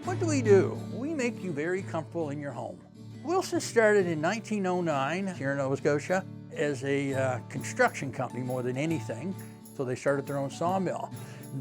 What do? We make you very comfortable in your home. Wilson started in 1909 here in Nova Scotia as a construction company more than anything. So they started their own sawmill.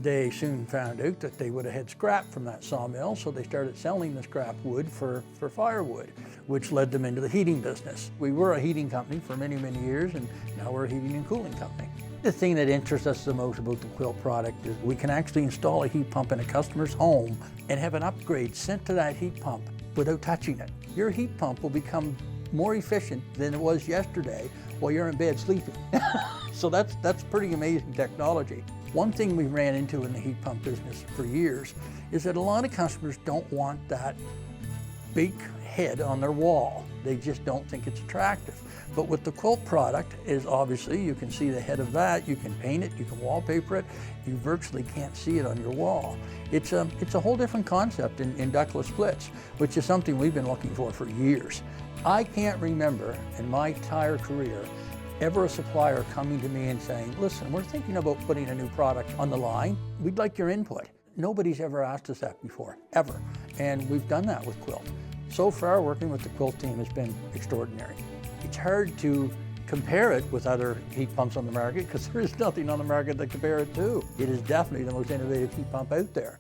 They soon found out that they would have had scrap from that sawmill, so they started selling the scrap wood for firewood, which led them into the heating business. We were a heating company for many, many years, and now we're a heating and cooling company. The thing that interests us the most about the Quilt product is we can actually install a heat pump in a customer's home and have an upgrade sent to that heat pump without touching it. Your heat pump will become more efficient than it was yesterday while you're in bed sleeping. So that's pretty amazing technology. One thing we ran into in the heat pump business for years is that a lot of customers don't want that big head on their wall. They just don't think it's attractive. But with the Quilt product is obviously you can see the head of that, you can paint it, you can wallpaper it, you virtually can't see it on your wall. It's a whole different concept in ductless splits, which is something we've been looking for years. I can't remember in my entire career ever a supplier coming to me and saying, listen, we're thinking about putting a new product on the line. We'd like your input. Nobody's ever asked us that before, ever. And we've done that with Quilt. So far, working with the Quilt team has been extraordinary. It's hard to compare it with other heat pumps on the market because there is nothing on the market to compare it to. It is definitely the most innovative heat pump out there.